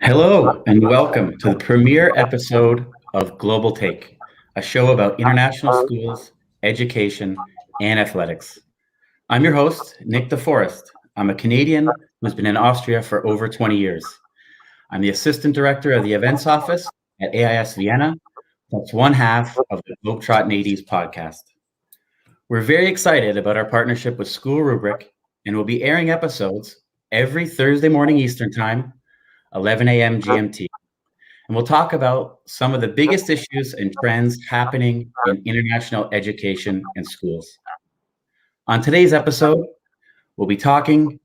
Hello, and welcome to the premiere episode of Global Take, a show about international schools, education, and athletics. I'm your host, Nick DeForest. I'm a Canadian who's been in Austria for over 20 years. I'm the Assistant Director of the Events Office at AIS Vienna. That's one half of the Globetrotting 80s podcast. We're very excited about our partnership with School Rubric, and we'll be airing episodes every Thursday morning Eastern Time, 11 a.m. GMT. And we'll talk about some of the biggest issues and trends happening in international education and schools. On today's episode, we'll be talking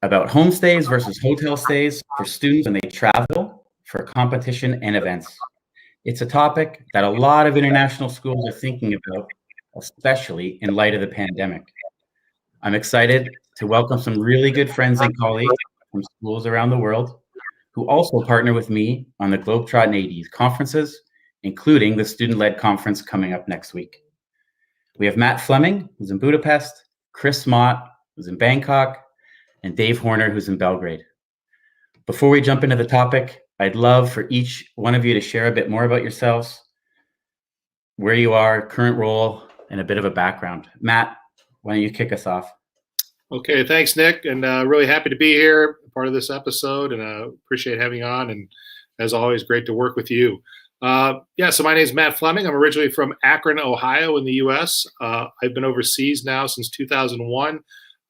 about homestays versus hotel stays for students when they travel for competition and events. It's a topic that a lot of international schools are thinking about, especially in light of the pandemic. I'm excited to welcome some really good friends and colleagues from schools around the world who also partner with me on the Globetrotting 80s conferences, including the student-led conference coming up next week. We have Matt Fleming, who's in Budapest, Chris Mott, who's in Bangkok, and Dave Horner, who's in Belgrade. Before we jump into the topic, I'd love for each one of you to share a bit more about yourselves, where you are, current role, and a bit of a background. Matt, why don't you kick us off? Okay, thanks, Nick, and really happy to be here, part of this episode, and appreciate having you on. And as always, great to work with you. So my name is Matt Fleming. I'm originally from Akron, Ohio, in the U.S. I've been overseas now since 2001.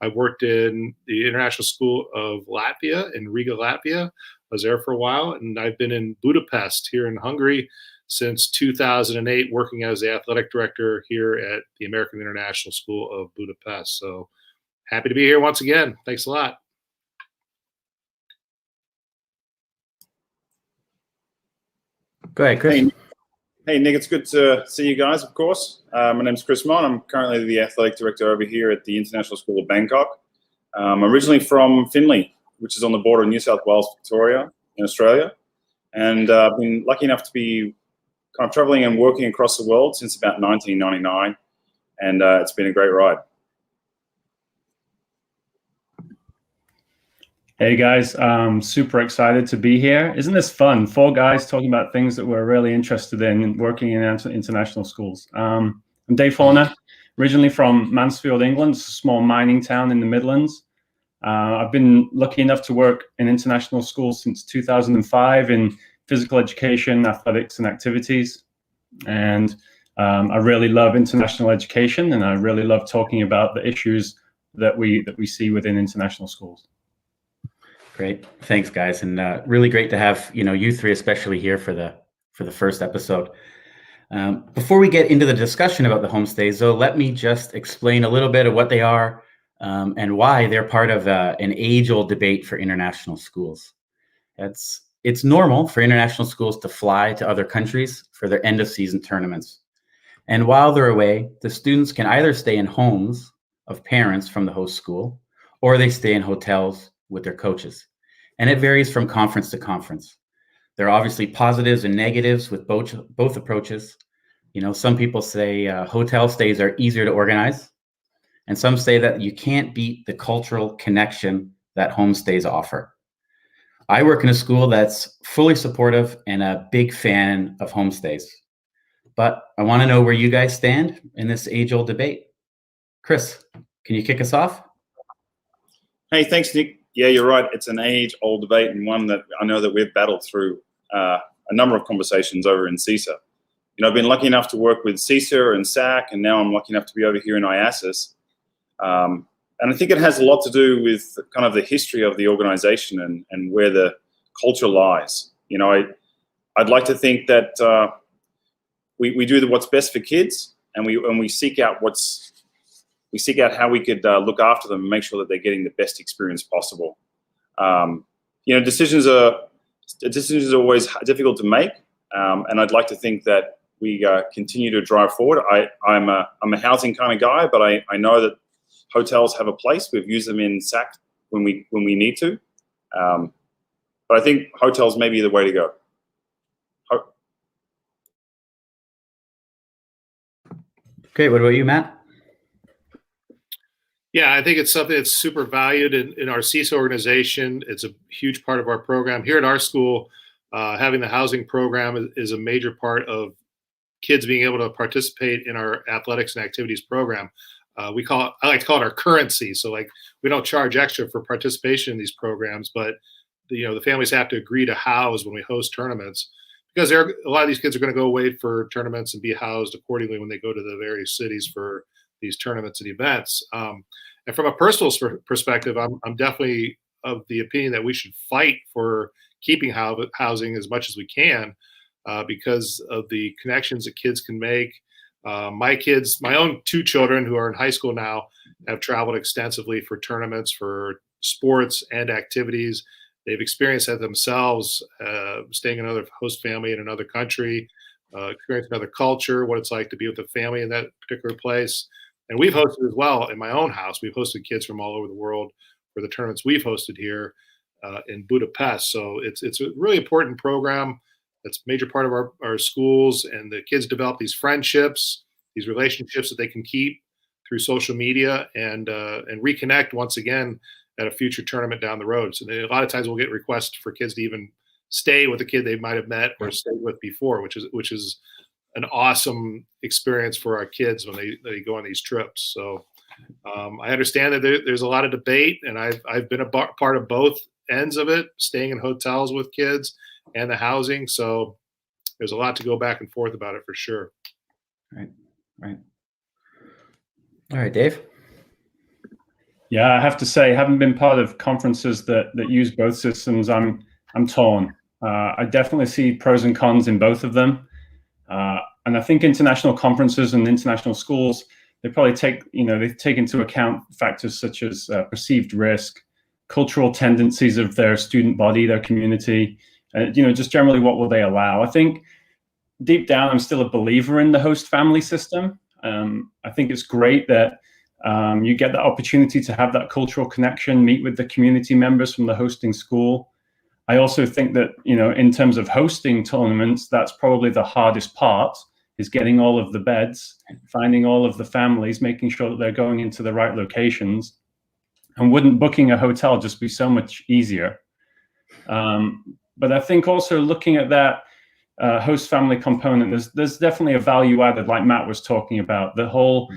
I've worked in the International School of Latvia in Riga, Latvia. I was there for a while, and I've been in Budapest here in Hungary since 2008, working as the athletic director here at the American International School of Budapest. So happy to be here once again. Thanks a lot. Go ahead, Chris. Hey, Nick, it's good to see you guys, of course. My name's Chris Mott. I'm currently the athletic director over here at the International School of Bangkok. I'm originally from Finley, which is on the border of New South Wales, Victoria, in Australia. And I've been lucky enough to be kind of traveling and working across the world since about 1999. And it's been a great ride. Hey guys, super excited to be here. Isn't this fun? 4 guys talking about things that we're really interested in working in international schools. I'm Dave Horner, originally from Mansfield, England, a small mining town in the Midlands. I've been lucky enough to work in international schools since 2005 in physical education, athletics, and activities. And I really love international education, and I really love talking about the issues that we see within international schools. Great, thanks, guys, and really great to have you three, especially here for the first episode. Before we get into the discussion about the homestays, though, let me just explain a little bit of what they are and why they're part of an age-old debate for international schools. It's normal for international schools to fly to other countries for their end-of-season tournaments, and while they're away, the students can either stay in homes of parents from the host school, or they stay in hotels with their coaches. And it varies from conference to conference. There are obviously positives and negatives with both approaches. Some people say hotel stays are easier to organize, and some say that you can't beat the cultural connection that homestays offer. I work in a school that's fully supportive and a big fan of homestays. But I want to know where you guys stand in this age-old debate. Chris, can you kick us off? Hey, thanks, Nick. Yeah, you're right. It's an age-old debate, and one that I know that we've battled through a number of conversations over in CISA. I've been lucky enough to work with CISA and SAC, and now I'm lucky enough to be over here in IASIS. And I think it has a lot to do with kind of the history of the organization and where the culture lies. I'd like to think that we do what's best for kids, and we seek out how we could look after them and make sure that they're getting the best experience possible. Decisions are always difficult to make, and I'd like to think that we continue to drive forward. I'm a housing kind of guy, but I know that hotels have a place. We've used them in SAC when we need to, but I think hotels may be the way to go. Great. What about you, Matt? Yeah, I think it's something that's super valued in our CISA organization. It's a huge part of our program. Here at our school, having the housing program is a major part of kids being able to participate in our athletics and activities program. I like to call it our currency. So like we don't charge extra for participation in these programs, but the families have to agree to house when we host tournaments, because a lot of these kids are going to go away for tournaments and be housed accordingly when they go to the various cities for these tournaments and events. And from a personal perspective, I'm definitely of the opinion that we should fight for keeping housing as much as we can, because of the connections that kids can make. My own two children who are in high school now, have traveled extensively for tournaments, for sports and activities. They've experienced that themselves, staying in another host family in another country, experiencing another culture, what it's like to be with a family in that particular place. And we've hosted as well in my own house. We've hosted kids from all over the world for the tournaments we've hosted here in Budapest. So it's a really important program. That's a major part of our schools, and the kids develop these friendships, these relationships that they can keep through social media and reconnect once again at a future tournament down the road. So a lot of times we'll get requests for kids to even stay with a kid they might have met or stayed with before, which is an awesome experience for our kids when they go on these trips. So I understand that there's a lot of debate, and I've been a part of both ends of it, staying in hotels with kids and the housing. So there's a lot to go back and forth about it for sure. Right. All right, Dave. Yeah, I have to say, having been part of conferences that use both systems, I'm torn. I definitely see pros and cons in both of them. And I think international conferences and international schools, they probably take into account factors such as perceived risk, cultural tendencies of their student body, their community, just generally what will they allow. I think deep down, I'm still a believer in the host family system. I think it's great that you get the opportunity to have that cultural connection, meet with the community members from the hosting school. I also think that, in terms of hosting tournaments, that's probably the hardest part, is getting all of the beds, finding all of the families, making sure that they're going into the right locations. And wouldn't booking a hotel just be so much easier? But I think also looking at that host family component, there's definitely a value added, like Matt was talking about, the whole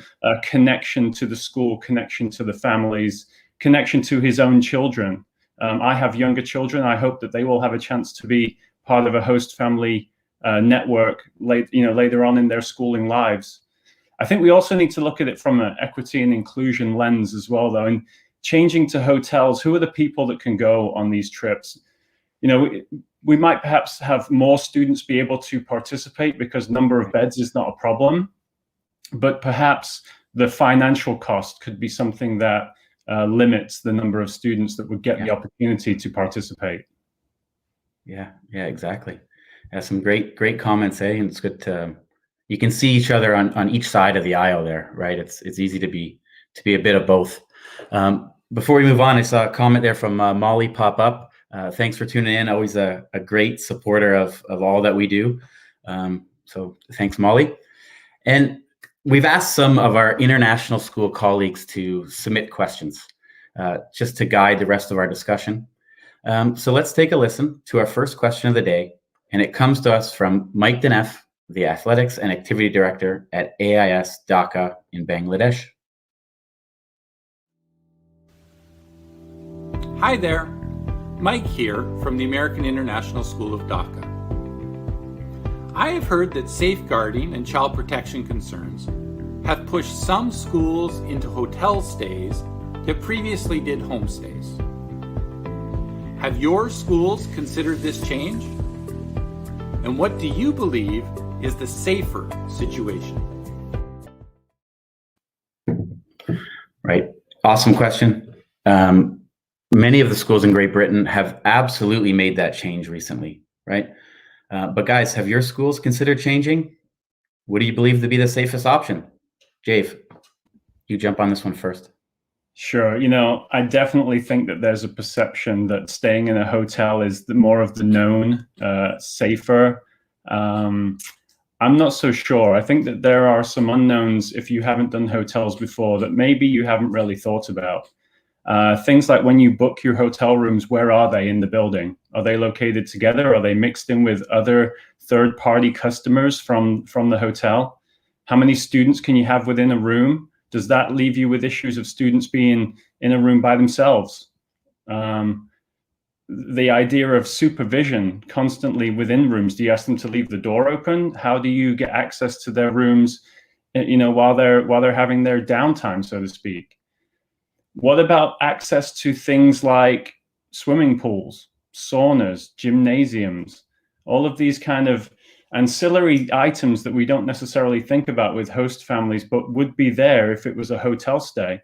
connection to the school, connection to the families, connection to his own children. I have younger children. I hope that they will have a chance to be part of a host family network later on in their schooling lives. I think we also need to look at it from an equity and inclusion lens as well, though. And changing to hotels, who are the people that can go on these trips? We might perhaps have more students be able to participate because number of beds is not a problem, but perhaps the financial cost could be something that limits the number of students that would get the opportunity to participate. Yeah, exactly. Some great comments, and it's good to, you can see each other on each side of the aisle there, right? It's easy to be a bit of both. Before we move on, I saw a comment there from Molly pop up. Thanks for tuning in. Always a great supporter of all that we do. So thanks, Molly. And we've asked some of our international school colleagues to submit questions just to guide the rest of our discussion. So let's take a listen to our first question of the day. And it comes to us from Mike Denef, the Athletics and Activity Director at AIS Dhaka in Bangladesh. Hi there, Mike here from the American International School of Dhaka. I have heard that safeguarding and child protection concerns have pushed some schools into hotel stays that previously did homestays. Have your schools considered this change? And what do you believe is the safer situation? Right. Awesome question. Many of the schools in Great Britain have absolutely made that change recently, right? But guys, have your schools considered changing? What do you believe to be the safest option? Jave, you jump on this one first. Sure. I definitely think that there's a perception that staying in a hotel is more of the known, safer. I'm not so sure. I think that there are some unknowns if you haven't done hotels before that maybe you haven't really thought about. Things like when you book your hotel rooms, where are they in the building? Are they located together? Are they mixed in with other third-party customers from the hotel? How many students can you have within a room? Does that leave you with issues of students being in a room by themselves? The idea of supervision constantly within rooms. Do you ask them to leave the door open? How do you get access to their rooms, while they're having their downtime, so to speak? What about access to things like swimming pools, saunas, gymnasiums, all of these kind of ancillary items that we don't necessarily think about with host families, but would be there if it was a hotel stay?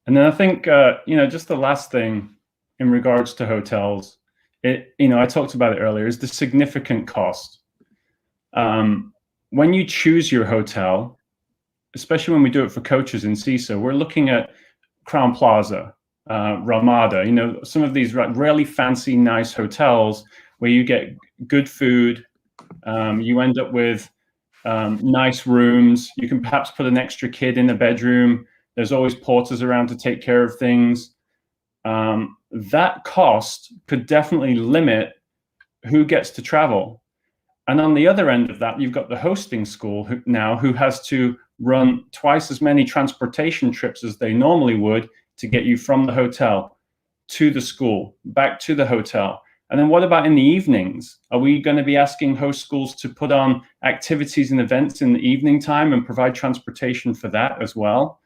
And then I think, just the last thing in regards to hotels, I talked about it earlier, is the significant cost. When you choose your hotel, especially when we do it for coaches in CISA, we're looking at Crown Plaza, Ramada, some of these really fancy, nice hotels where you get good food, you end up with nice rooms, you can perhaps put an extra kid in a bedroom, there's always porters around to take care of things. That cost could definitely limit who gets to travel. And on the other end of that, you've got the hosting school who has to run twice as many transportation trips as they normally would to get you from the hotel to the school, back to the hotel. And then what about in the evenings? Are we going to be asking host schools to put on activities and events in the evening time and provide transportation for that as well?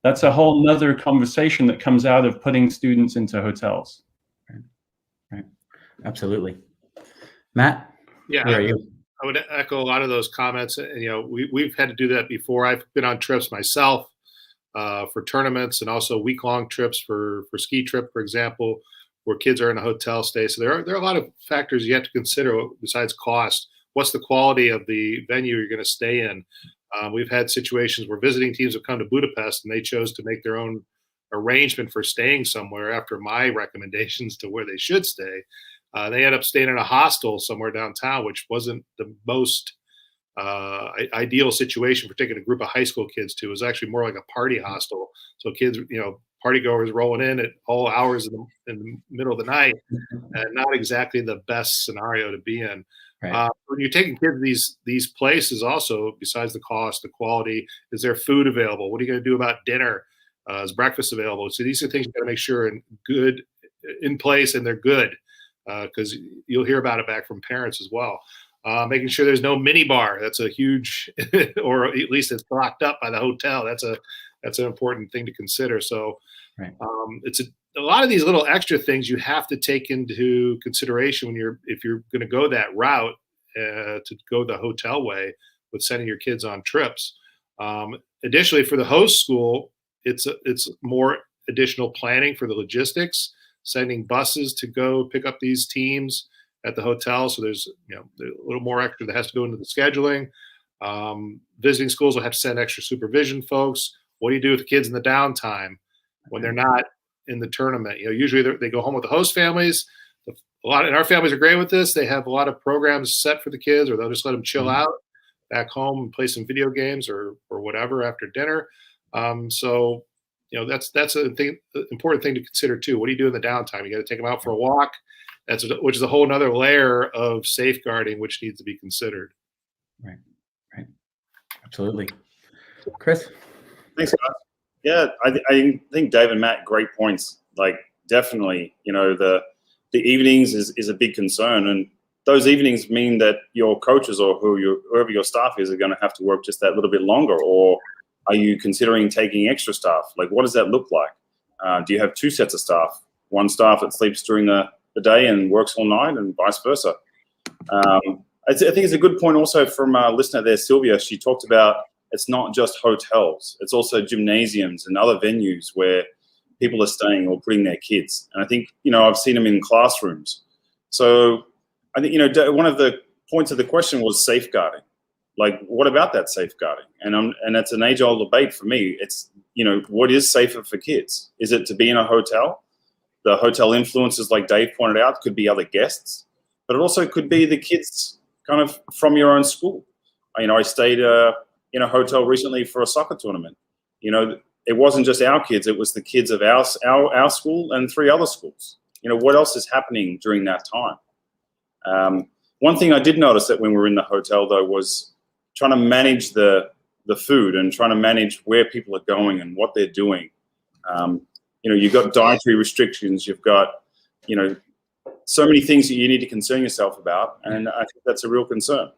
That's a whole nother conversation that comes out of putting students into hotels. Right. Absolutely. Matt, Yeah, where are you? I would echo a lot of those comments. And, we've had to do that before. I've been on trips myself for tournaments and also week-long trips for ski trip, for example, where kids are in a hotel stay. So there are a lot of factors you have to consider besides cost. What's the quality of the venue you're going to stay in? We've had situations where visiting teams have come to Budapest and they chose to make their own arrangement for staying somewhere after my recommendations to where they should stay. They ended up staying in a hostel somewhere downtown, which wasn't the most ideal situation for taking a group of high school kids to. It was actually more like a party hostel. So kids, party goers rolling in at all hours in the middle of the night, and not exactly the best scenario to be in. Right. When you're taking kids to these places, also besides the cost, the quality, is there food available? What are you going to do about dinner? Is breakfast available? So these are things you got to make sure in place, and they're good, because you'll hear about it back from parents as well. Making sure there's no mini bar. That's a huge, or at least it's locked up by the hotel. That's an important thing to consider. So right. It's a lot of these little extra things you have to take into consideration if you're going to go that route, to go the hotel way with sending your kids on trips. Additionally, for the host school, it's more additional planning for the logistics, sending buses to go pick up these teams at the hotel. So there's a little more extra that has to go into the scheduling. Visiting schools will have to send extra supervision folks. What do you do with the kids in the downtime when they're not in the tournament? Usually they go home with the host families. And our families are great with this. They have a lot of programs set for the kids, or they'll just let them chill out back home and play some video games or whatever after dinner. So that's an important thing to consider too. What do you do in the downtime? You got to take them out for a walk. Which is a whole nother layer of safeguarding, which needs to be considered. Right. Absolutely. Chris? Thanks, guys. Yeah, I think Dave and Matt, great points. Like, definitely, the evenings is a big concern, and those evenings mean that your coaches or whoever your staff is are going to have to work just that little bit longer. Or are you considering taking extra staff? Like, what does that look like? Do you have two sets of staff? One staff that sleeps during the day and works all night, and vice versa. I think it's a good point also from a listener there, Sylvia. She talked about it's not just hotels, it's also gymnasiums and other venues where people are staying or putting their kids. And I think, I've seen them in classrooms. So I think, one of the points of the question was safeguarding. Like, what about that safeguarding? And it's an age-old debate for me. It's, what is safer for kids? Is it to be in a hotel? The hotel influences, like Dave pointed out, could be other guests, but it also could be the kids kind of from your own school. I stayed in a hotel recently for a soccer tournament. It wasn't just our kids, it was the kids of our school and 3 other schools. What else is happening during that time? One thing I did notice that when we were in the hotel, though, was trying to manage the food and trying to manage where people are going and what they're doing. You've got dietary restrictions, you've got, so many things that you need to concern yourself about, and I think that's a real concern.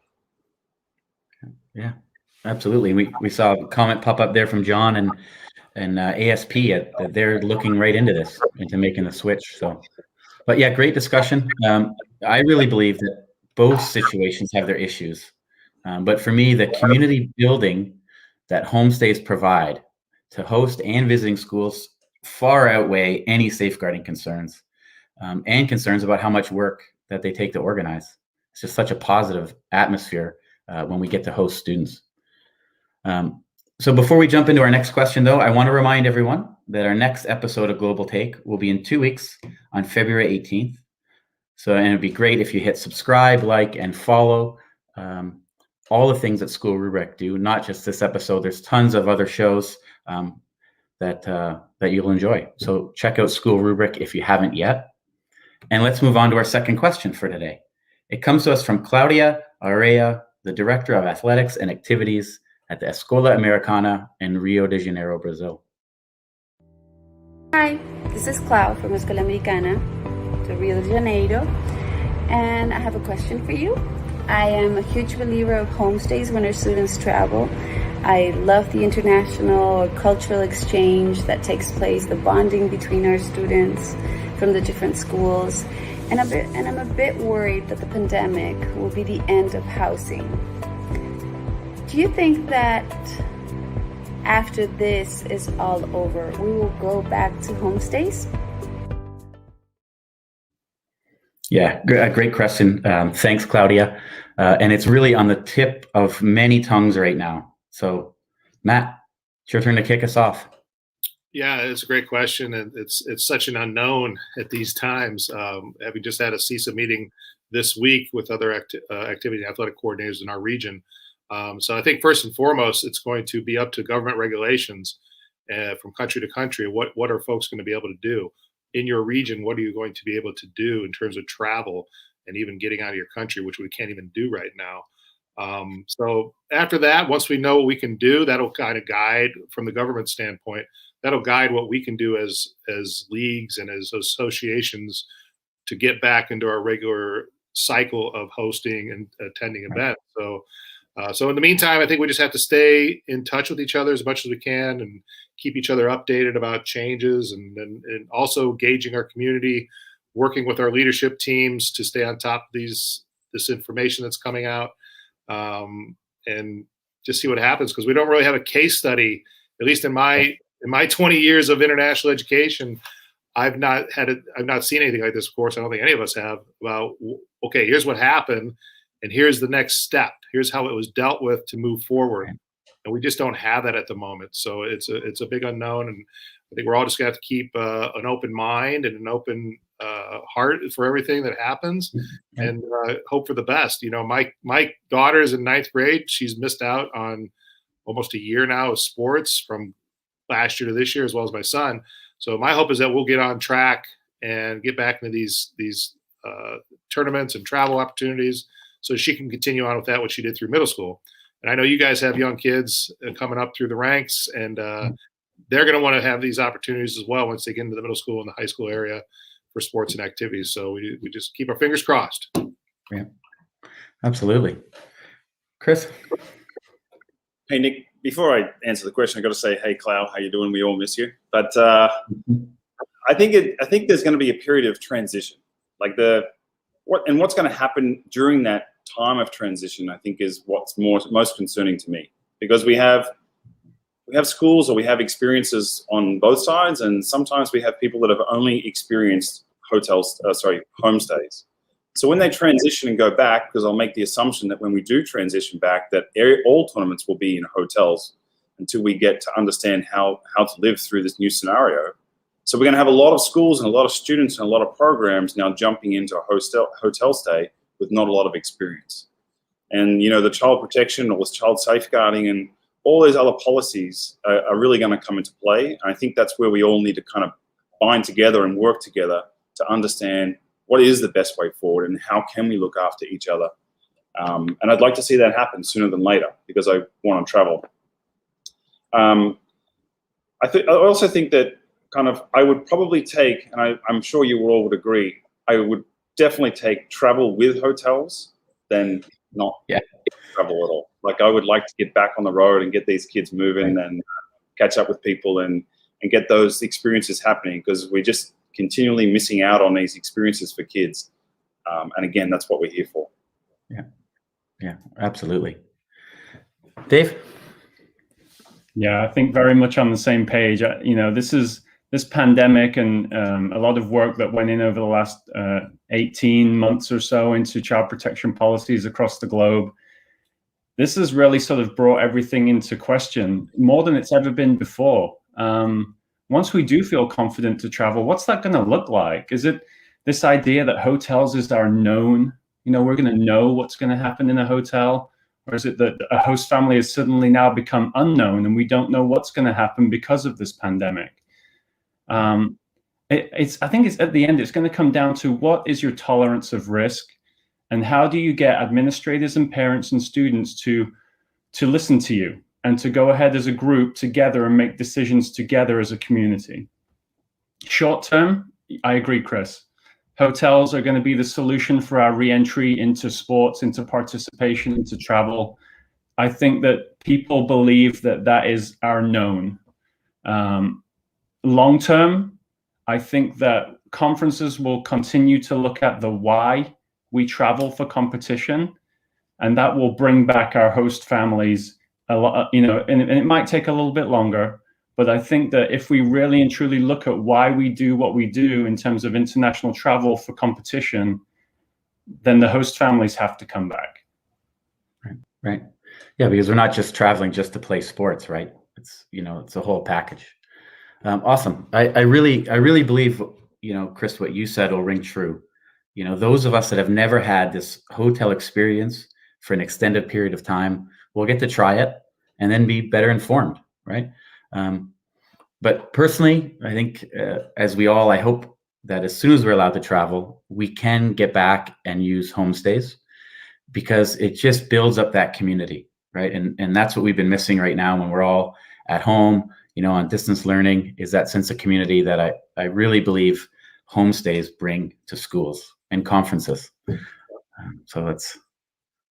Yeah, absolutely. We saw a comment pop up there from John and ASP that they're looking right into this, into making the switch. So, but yeah, great discussion. I really believe that both situations have their issues, but for me, the community building that homestays provide to host and visiting schools far outweigh any safeguarding concerns, and concerns about how much work that they take to organize. It's just such a positive atmosphere when we get to host students. So before we jump into our next question, though, I want to remind everyone that our next episode of Global Take will be in 2 weeks on February 18th. And it'd be great if you hit subscribe, like, and follow all the things that School Rubric do, not just this episode. There's tons of other shows that you'll enjoy. So check out School Rubric if you haven't yet. And let's move on to our second question for today. It comes to us from Claudia Area, the Director of Athletics and Activities at the Escola Americana in Rio de Janeiro, Brazil. Hi, this is Clau from Escola Americana to Rio de Janeiro, and I have a question for you. I am a huge believer of homestays when our students travel. I love the international or cultural exchange that takes place, the bonding between our students from the different schools, and I'm a bit worried that the pandemic will be the end of housing. Do you think that after this is all over, we will go back to homestays? Yeah, great question. Thanks, Claudia. And it's really on the tip of many tongues right now. So, Matt, it's your turn to kick us off. Yeah, it's a great question, and it's such an unknown at these times. Having just had a CISA meeting this week with other activity and athletic coordinators in our region. So I think first and foremost, it's going to be up to government regulations from country to country. What are folks going to be able to do in your region? What are you going to be able to do in terms of travel and even getting out of your country, which we can't even do right now? So after that, once we know what we can do, that'll kind of guide from the government standpoint. That'll guide what we can do as leagues and as associations to get back into our regular cycle of hosting and attending events. So in the meantime, I think we just have to stay in touch with each other as much as we can and keep each other updated about changes and also gauging our community, working with our leadership teams to stay on top of this information that's coming out, and just see what happens, because we don't really have a case study, at least in my 20 years of international education. I've not seen anything like this. Of course, I don't think any of us have, about, okay, here's what happened, and here's the next step. Here's how it was dealt with to move forward. And we just don't have that at the moment. So it's a big unknown. And I think we're all just going to have to keep an open mind and an open heart for everything that happens, and hope for the best. My daughter's in 9th grade. She's missed out on almost a year now of sports from last year to this year, as well as my son. So my hope is that we'll get on track and get back into these tournaments and travel opportunities, so she can continue on with that, what she did through middle school. And I know you guys have young kids coming up through the ranks, and they're going to want to have these opportunities as well once they get into the middle school and the high school area for sports and activities. So we just keep our fingers crossed. Yeah, absolutely. Chris? Hey, Nick, before I answer the question, I got to say, hey, Clau, how you doing? We all miss you. But I think there's going to be a period of transition. Like what's going to happen during that time of transition, I think, is what's most concerning to me, because we have schools, or we have experiences on both sides, and sometimes we have people that have only experienced homestays. So when they transition and go back, because I'll make the assumption that when we do transition back, that all tournaments will be in hotels until we get to understand how to live through this new scenario. So we're going to have a lot of schools and a lot of students and a lot of programs now jumping into a hotel stay with not a lot of experience. And, you know, the child protection or child safeguarding and all those other policies are really going to come into play. And I think that's where we all need to kind of bind together and work together to understand what is the best way forward and how can we look after each other. And I'd like to see that happen sooner than later because I want to travel. I also think that I would probably take, and I'm sure you all would agree, I would definitely take travel with hotels than not travel at all. Like I would like to get back on the road and get these kids moving and catch up with people and get those experiences happening because we're just continually missing out on these experiences for kids. And again, that's what we're here for. Yeah, absolutely. Dave? Yeah, I think very much on the same page. You know, this pandemic and a lot of work that went in over the last 18 months or so into child protection policies across the globe. This has really sort of brought everything into question more than it's ever been before. Once we do feel confident to travel, what's that going to look like? Is it this idea that hotels is our known, you know, we're going to know what's going to happen in a hotel? Or is it that a host family has suddenly now become unknown and we don't know what's going to happen because of this pandemic? I think it's at the end, it's going to come down to what is your tolerance of risk and how do you get administrators and parents and students to listen to you and to go ahead as a group together and make decisions together as a community. Short term, I agree, Chris. Hotels are going to be the solution for our re-entry into sports, into participation, into travel. I think that people believe that that is our known. Long term, I think that conferences will continue to look at the why we travel for competition, and that will bring back our host families a lot, you know, and it might take a little bit longer, but I think that if we really and truly look at why we do what we do in terms of international travel for competition, then the host families have to come back. Right. Yeah, because we're not just traveling just to play sports, right? It's, you know, it's a whole package. Awesome. I really believe, you know, Chris, what you said will ring true. You know, those of us that have never had this hotel experience for an extended period of time will get to try it and then be better informed, right? But personally, I think as we all, I hope that as soon as we're allowed to travel, we can get back and use homestays because it just builds up that community, right? And that's what we've been missing right now when we're all at home, you know, on distance learning, is that sense of community that I really believe homestays bring to schools and conferences. So it's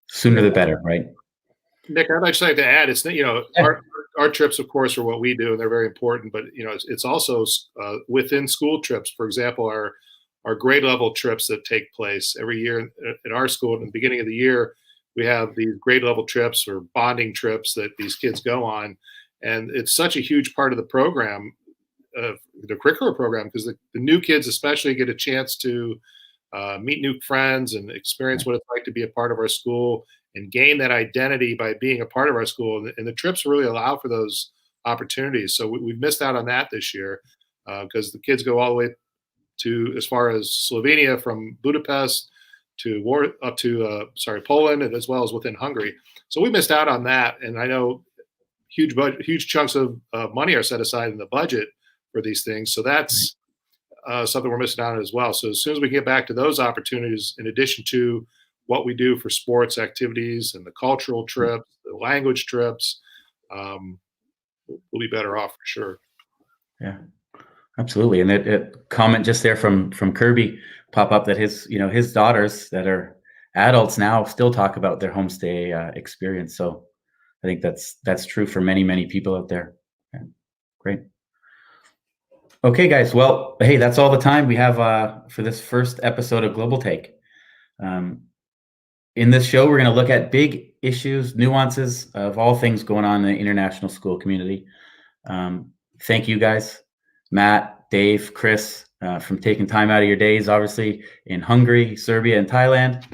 sooner the better, right? Nick, I'd just like to add, it's, you know, our trips, of course, are what we do, and they're very important. But you know, it's also within school trips. For example, our grade level trips that take place every year at our school. At the beginning of the year, we have these grade level trips or bonding trips that these kids go on, and it's such a huge part of the program, the curricular program, because the new kids especially get a chance to meet new friends and experience what it's like to be a part of our school and gain that identity by being a part of our school. And the trips really allow for those opportunities. So we've missed out on that this year because the kids go all the way to as far as Slovenia, from Budapest to Poland, and as well as within Hungary. So we missed out on that. And I know huge chunks of money are set aside in the budget for these things. So that's something we're missing out on as well. So as soon as we get back to those opportunities, in addition to what we do for sports activities and the cultural trips, the language trips, we'll be better off for sure. Yeah, absolutely. And that comment just there from Kirby pop up that his daughters that are adults now still talk about their homestay experience. So I think that's true for many people out there. Yeah. Great. Okay, guys. Well, hey, that's all the time we have for this first episode of Global Take. In this show, we're going to look at big issues, nuances of all things going on in the international school community. Thank you, guys. Matt, Dave, Chris, from taking time out of your days, obviously in Hungary, Serbia, and Thailand.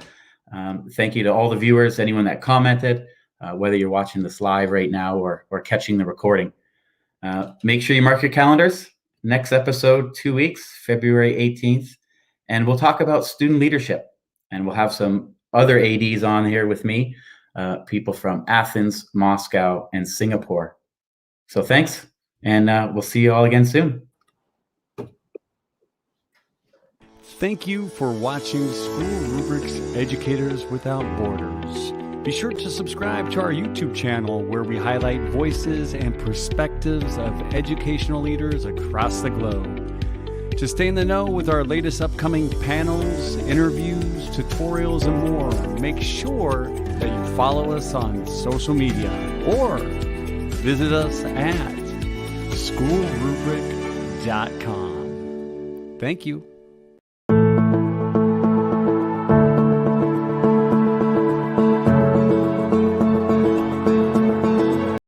Thank you to all the viewers, anyone that commented, whether you're watching this live right now or catching the recording. Make sure you mark your calendars. Next episode, 2 weeks, February 18th. And we'll talk about student leadership. And we'll have some other ADs on here with me, people from Athens, Moscow, and Singapore. So thanks, and we'll see you all again soon. Thank you for watching School Rubrics Educators Without Borders. Be sure to subscribe to our YouTube channel where we highlight voices and perspectives of educational leaders across the globe. To stay in the know with our latest upcoming panels, interviews, tutorials, and more, make sure that you follow us on social media or visit us at schoolrubric.com. Thank you.